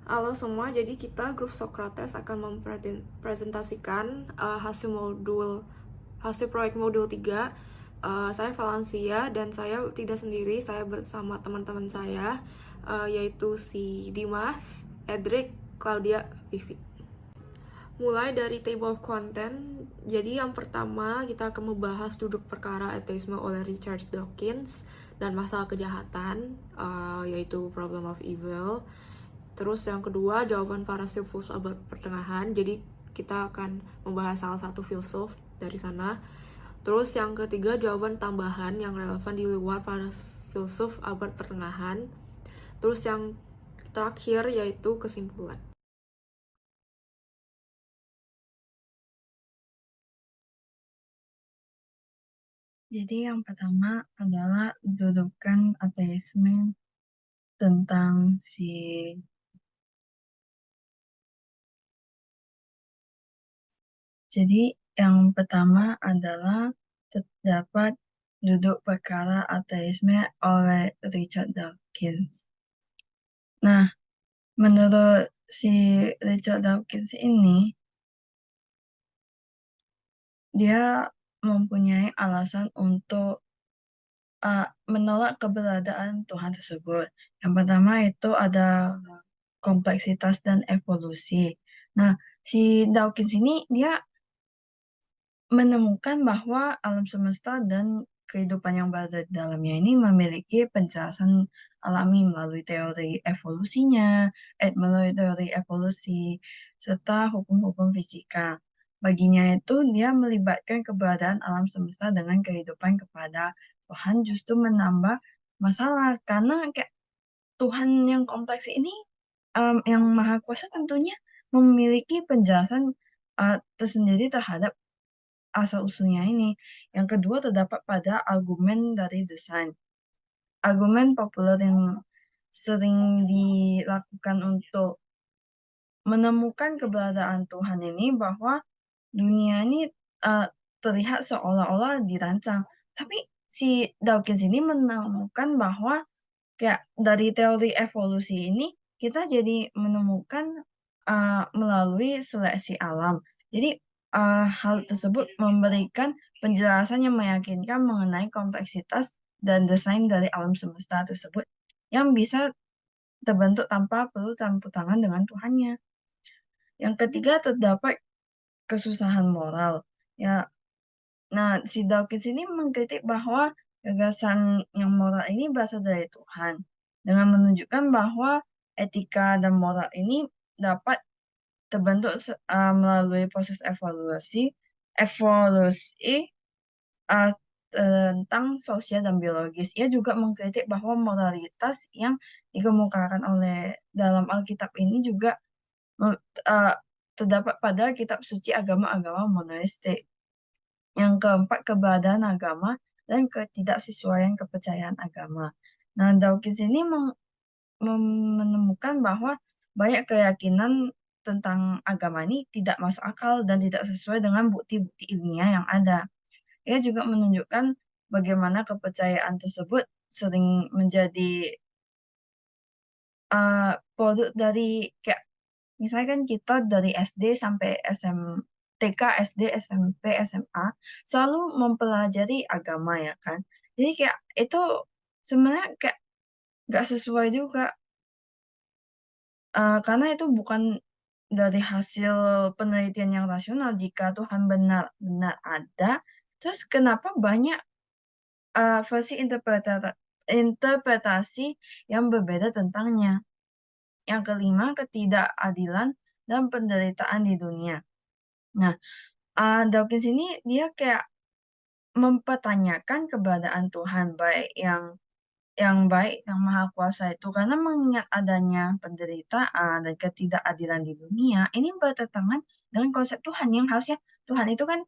Halo semua, jadi kita grup Socrates akan mempresentasikan hasil proyek modul 3. Saya Valencia dan saya tidak sendiri, saya bersama teman-teman saya, yaitu si Dimas, Edric, Claudia, Vivi. Mulai dari table of content, jadi yang pertama kita akan membahas duduk perkara ateisme oleh Richard Dawkins dan masalah kejahatan, yaitu problem of evil. Terus yang kedua, jawaban para filsuf abad pertengahan. Jadi kita akan membahas salah satu filsuf dari sana. Terus yang ketiga, jawaban tambahan yang relevan di luar para filsuf abad pertengahan. Terus yang terakhir yaitu kesimpulan. Jadi yang pertama adalah dudukan ateisme tentang Jadi yang pertama adalah terdapat duduk perkara ateisme oleh Richard Dawkins. Nah, menurut si Richard Dawkins ini, dia mempunyai alasan untuk menolak keberadaan Tuhan tersebut. Yang pertama itu ada kompleksitas dan evolusi. Nah, si Dawkins ini dia menemukan bahwa alam semesta dan kehidupan yang berada di dalamnya ini memiliki penjelasan alami melalui teori evolusinya, melalui teori evolusi, serta hukum-hukum fisika. Baginya itu dia melibatkan keberadaan alam semesta dengan kehidupan kepada Tuhan justru menambah masalah karena kayak Tuhan yang kompleks ini yang maha kuasa tentunya memiliki penjelasan tersendiri terhadap asal-usulnya ini. Yang kedua terdapat pada argumen dari desain. Argumen populer yang sering dilakukan untuk menemukan keberadaan Tuhan ini bahwa dunia ini uh, terlihat seolah-olah dirancang. Tapi si Dawkins ini menemukan bahwa kayak dari teori evolusi ini kita jadi menemukan melalui seleksi alam. Jadi hal tersebut memberikan penjelasan yang meyakinkan mengenai kompleksitas dan desain dari alam semesta tersebut yang bisa terbentuk tanpa perlu campur tangan dengan Tuhannya. Yang ketiga terdapat kesusahan moral. Ya, nah si Dawkins ini mengkritik bahwa gagasan yang moral ini berasal dari Tuhan dengan menunjukkan bahwa etika dan moral ini dapat terbentuk melalui proses evolusi uh, tentang sosial dan biologis. Ia juga mengkritik bahwa moralitas yang dikemukakan oleh dalam Alkitab ini juga me- uh, terdapat pada kitab suci agama-agama monoteistik. Yang keempat, keberadaan agama dan ketidaksesuaian kepercayaan agama. Nah, Dawkins ini menemukan bahwa banyak keyakinan tentang agama ini tidak masuk akal dan tidak sesuai dengan bukti-bukti ilmiah yang ada. Ia juga menunjukkan bagaimana kepercayaan tersebut sering menjadi produk dari kayak misalnya kan kita dari SD sampai TK, SD, SMP, SMA selalu mempelajari agama ya kan. Jadi kayak itu sebenarnya kayak nggak sesuai juga karena itu bukan dari hasil penelitian yang rasional. Jika Tuhan benar-benar ada, terus kenapa banyak versi interpretasi yang berbeda tentangnya? Yang kelima, ketidakadilan dan penderitaan di dunia. Nah, Dawkins ini dia kayak mempertanyakan keberadaan Tuhan baik yang maha kuasa itu karena mengingat adanya penderitaan dan ketidakadilan di dunia ini bertentangan dengan konsep Tuhan yang harusnya Tuhan itu kan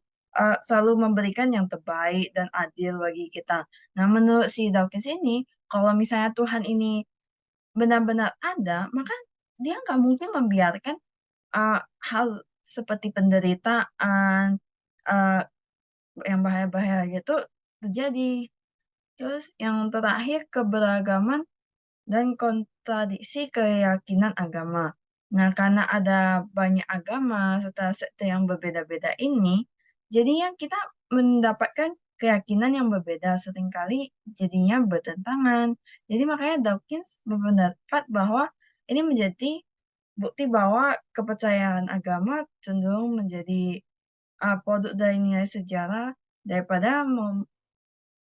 selalu memberikan yang terbaik dan adil bagi kita. Nah, menurut si Dawkins ini kalau misalnya Tuhan ini benar-benar ada, maka dia nggak mungkin membiarkan uh, hal seperti penderitaan uh, yang bahaya-bahaya gitu terjadi. Terus yang terakhir keberagaman dan kontradiksi keyakinan agama. Nah, karena ada banyak agama serta sekte yang berbeda-beda ini, jadinya kita mendapatkan keyakinan yang berbeda seringkali jadinya bertentangan. Jadi makanya Dawkins berpendapat bahwa ini menjadi bukti bahwa kepercayaan agama cenderung menjadi produk dari nilai sejarah daripada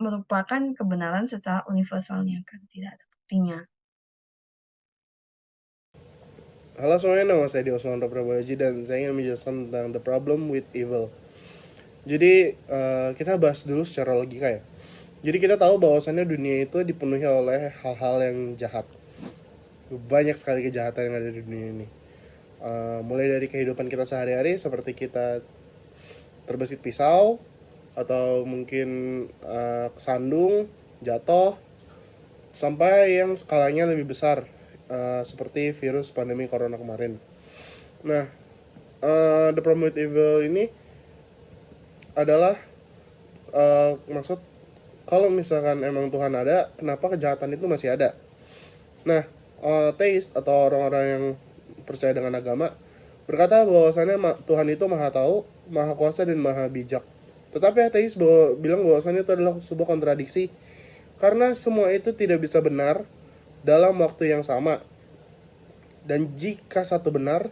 merupakan kebenaran secara universalnya kan tidak ada buktinya. Halo semuanya, nama saya Dimas Mahendra Prabowoji dan saya ingin menjelaskan tentang the problem with evil. Jadi kita bahas dulu secara logika ya. Jadi kita tahu bahwasannya dunia itu dipenuhi oleh hal-hal yang jahat. Banyak sekali kejahatan yang ada di dunia ini. Mulai dari kehidupan kita sehari-hari seperti kita terbesit pisau atau mungkin kesandung, jatuh, sampai yang skalanya lebih besar seperti virus pandemi corona kemarin. Nah, the problem with evil ini adalah maksud kalau misalkan emang Tuhan ada, kenapa kejahatan itu masih ada? Nah, teis atau orang-orang yang percaya dengan agama berkata bahwasannya Tuhan itu maha tahu, maha kuasa dan maha bijak. Tetapi ateis bilang bahwasannya itu adalah sebuah kontradiksi karena semua itu tidak bisa benar dalam waktu yang sama. Dan jika satu benar,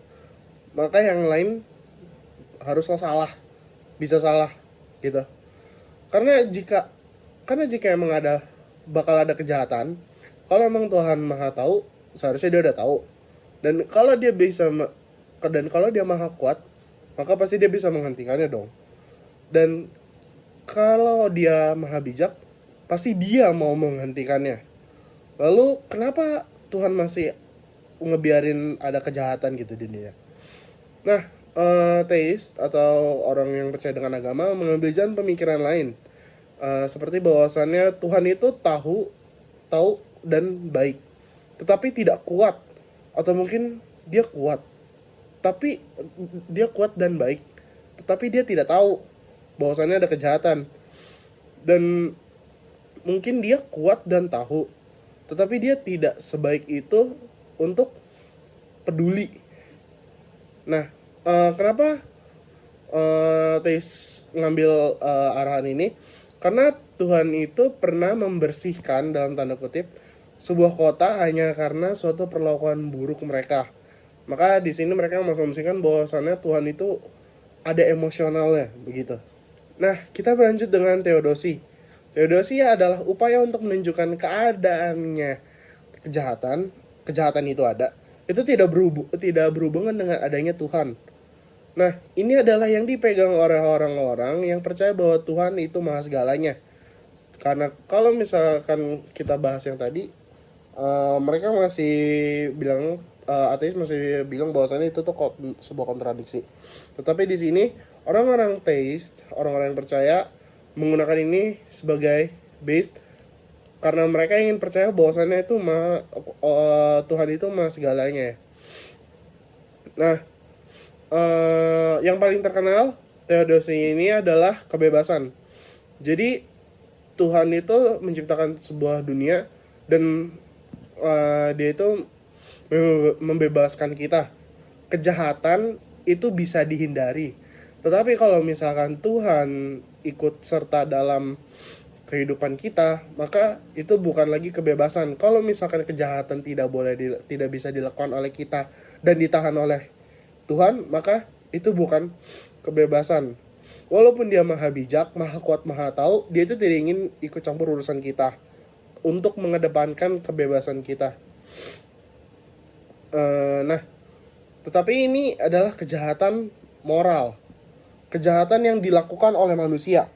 maka yang lain haruslah salah, bisa salah gitu. Karena jika emang bakal ada kejahatan, kalau emang Tuhan maha tahu, seharusnya dia udah tahu. Dan kalau dia kalau dia maha kuat, maka pasti dia bisa menghentikannya dong. Dan kalau dia maha bijak, pasti dia mau menghentikannya. Lalu kenapa Tuhan masih ngebiarin ada kejahatan gitu di dunia? Nah, teis atau orang yang percaya dengan agama mengambil jalan pemikiran lain. Seperti bahwasannya Tuhan itu tahu dan baik, tetapi tidak kuat. Atau mungkin dia kuat, tapi dia kuat dan baik, tetapi dia tidak tahu bahwasannya ada kejahatan. Dan mungkin dia kuat dan tahu, tetapi dia tidak sebaik itu untuk peduli. Nah, kenapa teis ngambil arahan ini? Karena Tuhan itu pernah membersihkan dalam tanda kutip sebuah kota hanya karena suatu perlakuan buruk mereka. Maka di sini mereka mengasumsikan bahwasannya Tuhan itu ada emosionalnya begitu. Nah, kita berlanjut dengan teodosi. Teodosi adalah upaya untuk menunjukkan keadaannya kejahatan itu ada. Itu tidak berhubungan dengan adanya Tuhan. Nah, ini adalah yang dipegang oleh orang-orang yang percaya bahwa Tuhan itu maha segalanya. Karena kalau misalkan kita bahas yang tadi, mereka masih bilang, ateis masih bilang bahwasannya itu tuh sebuah kontradiksi. Tetapi di sini orang-orang teis, orang-orang yang percaya menggunakan ini sebagai base karena mereka ingin percaya bahwasannya itu Tuhan itu maha segalanya. Nah, yang paling terkenal teodosi ini adalah kebebasan. Jadi Tuhan itu menciptakan sebuah dunia dan dia itu membebaskan kita. Kejahatan itu bisa dihindari. Tetapi kalau misalkan Tuhan ikut serta dalam kehidupan kita, maka itu bukan lagi kebebasan. Kalau misalkan kejahatan tidak bisa dilakukan oleh kita dan ditahan oleh Tuhan, maka itu bukan kebebasan. Walaupun dia maha bijak, maha kuat, maha tahu, dia itu tidak ingin ikut campur urusan kita untuk mengedepankan kebebasan kita. Nah, tetapi ini adalah kejahatan moral, kejahatan yang dilakukan oleh manusia.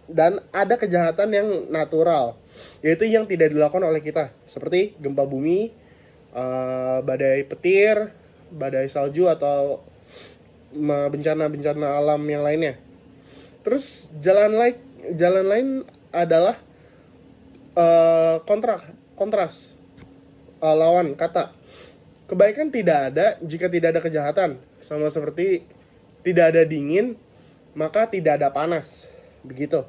Dan ada kejahatan yang natural, yaitu yang tidak dilakukan oleh kita, seperti gempa bumi, badai petir, badai salju, atau bencana-bencana alam yang lainnya. Terus jalan lain adalah kontras, lawan kata. Kebaikan tidak ada jika tidak ada kejahatan, sama seperti tidak ada dingin maka tidak ada panas, begitu.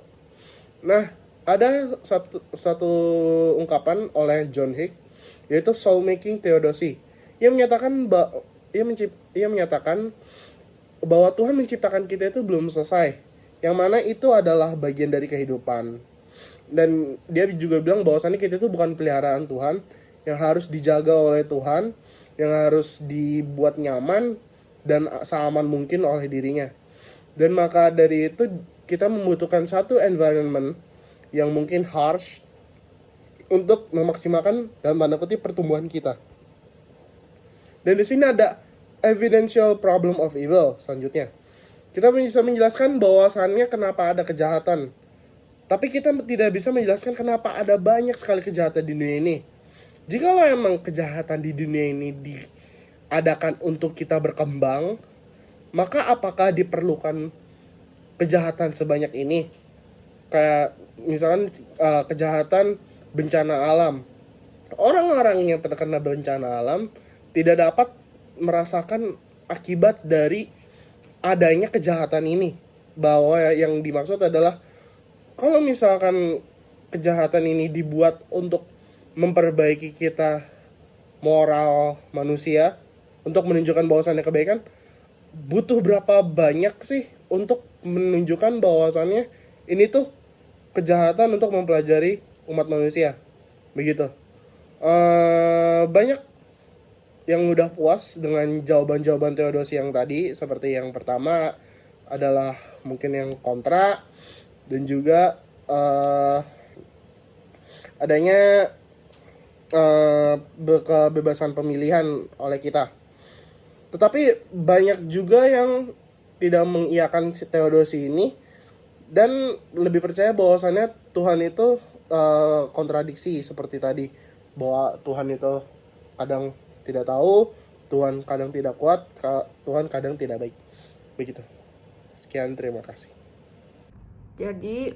Nah, ada satu ungkapan oleh John Hick, yaitu soul making theodicy, Ia menyatakan ia menyatakan bahwa Tuhan menciptakan kita itu belum selesai, yang mana itu adalah bagian dari kehidupan. Dan dia juga bilang bahwasannya kita itu bukan peliharaan Tuhan yang harus dijaga oleh Tuhan, yang harus dibuat nyaman dan seaman mungkin oleh dirinya. Dan maka dari itu kita membutuhkan satu environment yang mungkin harsh untuk memaksimalkan dalam tanda kutip pertumbuhan kita. Dan di sini ada evidential problem of evil selanjutnya. Kita bisa menjelaskan bahwasannya kenapa ada kejahatan. Tapi kita tidak bisa menjelaskan kenapa ada banyak sekali kejahatan di dunia ini. Jikalau emang kejahatan di dunia ini diadakan untuk kita berkembang, maka apakah diperlukan kejahatan sebanyak ini? Kayak misalkan kejahatan bencana alam. Orang-orang yang terkena bencana alam tidak dapat merasakan akibat dari adanya kejahatan ini. Bahwa yang dimaksud adalah kalau misalkan kejahatan ini dibuat untuk memperbaiki kita moral manusia, untuk menunjukkan bahwasannya kebaikan, butuh berapa banyak sih untuk menunjukkan bahwasannya ini tuh kejahatan untuk mempelajari umat manusia, begitu. Banyak yang udah puas dengan jawaban-jawaban Theodosi yang tadi, seperti yang pertama adalah mungkin yang kontra, dan juga adanya kebebasan pemilihan oleh kita. Tetapi banyak juga yang tidak mengiyakan si Theodosi ini dan lebih percaya bahwasannya Tuhan itu kontradiksi seperti tadi, bahwa Tuhan itu kadang tidak tahu, Tuhan kadang tidak kuat, Tuhan kadang tidak baik. Begitu. Sekian, terima kasih. Jadi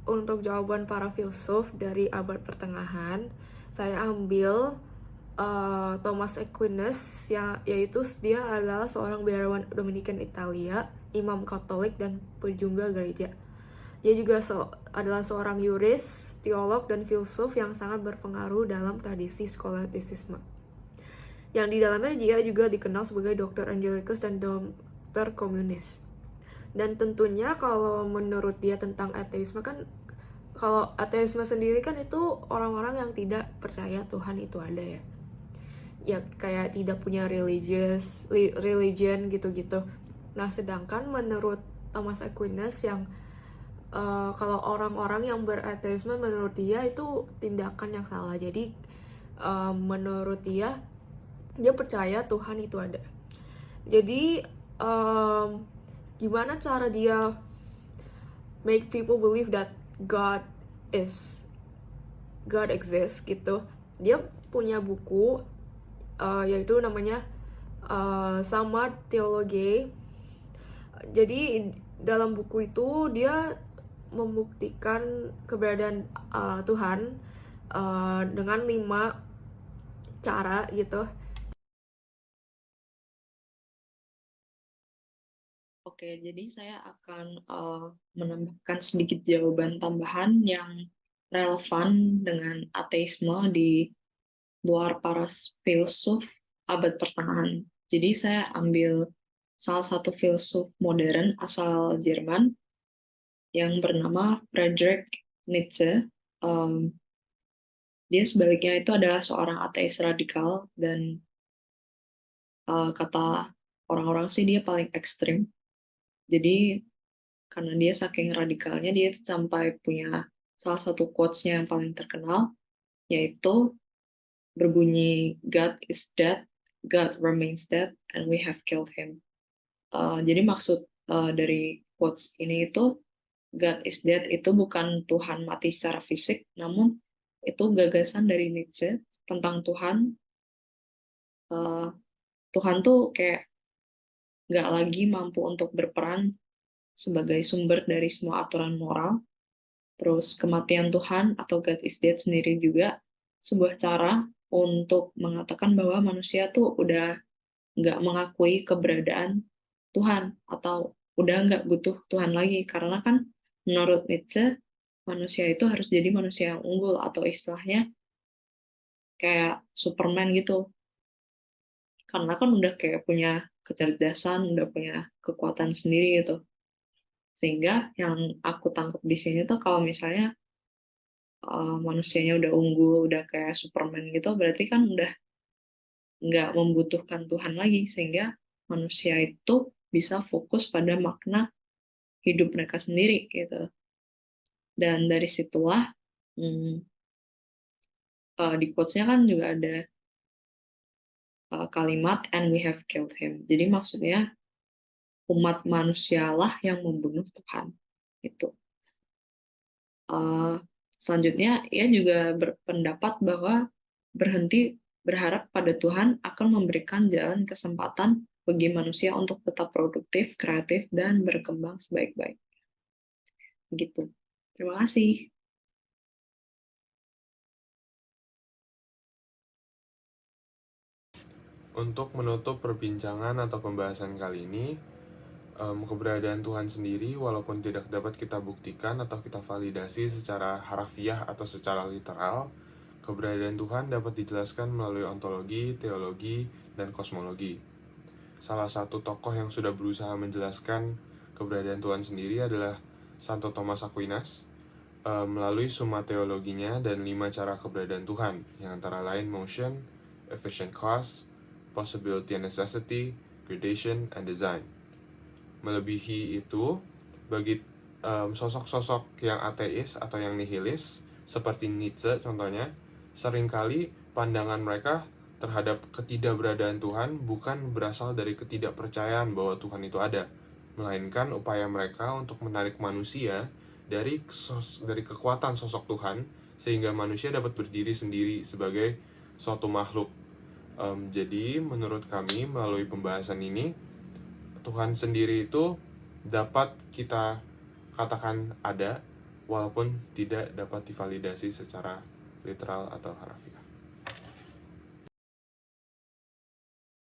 untuk jawaban para filsuf dari abad pertengahan, saya ambil Thomas Aquinas, yaitu dia adalah seorang biarawan Dominikan Italia, imam Katolik dan penjungga gereja. Dia juga adalah seorang yuris, teolog, dan filsuf yang sangat berpengaruh dalam tradisi skolastisisme. Yang di dalamnya dia juga dikenal sebagai Dr. Angelicus dan Dr. Komunis. Dan tentunya kalau menurut dia tentang ateisme kan, kalau ateisme sendiri kan itu orang-orang yang tidak percaya Tuhan itu ada ya. Ya kayak tidak punya religion gitu-gitu. Nah sedangkan menurut Thomas Aquinas yang kalau orang-orang yang berateisme menurut dia itu tindakan yang salah. Jadi menurut dia percaya Tuhan itu ada. Jadi gimana cara dia make people believe that God exists gitu. Dia punya buku yaitu namanya Summa Theologiae. Jadi dalam buku itu dia membuktikan keberadaan Tuhan dengan 5 cara gitu. Oke, jadi saya akan menambahkan sedikit jawaban tambahan yang relevan dengan ateisme di luar para filsuf abad pertengahan. Jadi saya ambil salah satu filsuf modern asal Jerman yang bernama Friedrich Nietzsche. Dia sebaliknya itu adalah seorang ateis radikal dan kata orang-orang sih dia paling ekstrim. Jadi karena dia saking radikalnya, dia sampai punya salah satu quotes-nya yang paling terkenal, yaitu berbunyi, God is dead, God remains dead, and we have killed him. Jadi maksud dari quotes ini itu, God is dead itu bukan Tuhan mati secara fisik, namun itu gagasan dari Nietzsche tentang Tuhan. Tuhan tuh kayak nggak lagi mampu untuk berperan sebagai sumber dari semua aturan moral. Terus kematian Tuhan atau God is dead sendiri juga sebuah cara untuk mengatakan bahwa manusia tuh udah nggak mengakui keberadaan Tuhan atau udah nggak butuh Tuhan lagi. Karena kan menurut Nietzsche, manusia itu harus jadi manusia yang unggul atau istilahnya kayak Superman gitu. karena kan udah kayak punya kecerdasan, udah punya kekuatan sendiri gitu. Sehingga yang aku tangkap di sini tuh kalau misalnya manusianya udah unggul, udah kayak Superman gitu, berarti kan udah nggak membutuhkan Tuhan lagi, sehingga manusia itu bisa fokus pada makna hidup mereka sendiri gitu. Dan dari situlah di quotes-nya kan juga ada kalimat and we have killed him. Jadi maksudnya umat manusialah yang membunuh Tuhan itu. Selanjutnya ia juga berpendapat bahwa berhenti berharap pada Tuhan akan memberikan jalan kesempatan bagi manusia untuk tetap produktif, kreatif, dan berkembang sebaik-baik. Begitu. Terima kasih. Untuk menutup perbincangan atau pembahasan kali ini, keberadaan Tuhan sendiri walaupun tidak dapat kita buktikan atau kita validasi secara harfiah atau secara literal, keberadaan Tuhan dapat dijelaskan melalui ontologi, teologi, dan kosmologi. Salah satu tokoh yang sudah berusaha menjelaskan keberadaan Tuhan sendiri adalah Santo Thomas Aquinas melalui Summa Theologinya dan 5 cara keberadaan Tuhan, yang antara lain motion, efficient cause, possibility and necessity, gradation, and design. Melebihi itu, bagi sosok-sosok yang ateis atau yang nihilis, seperti Nietzsche contohnya, seringkali pandangan mereka terhadap ketidakberadaan Tuhan bukan berasal dari ketidakpercayaan bahwa Tuhan itu ada, melainkan upaya mereka untuk menarik manusia dari kekuatan sosok Tuhan, sehingga manusia dapat berdiri sendiri sebagai suatu makhluk. Jadi menurut kami melalui pembahasan ini, Tuhan sendiri itu dapat kita katakan ada walaupun tidak dapat divalidasi secara literal atau harfiah.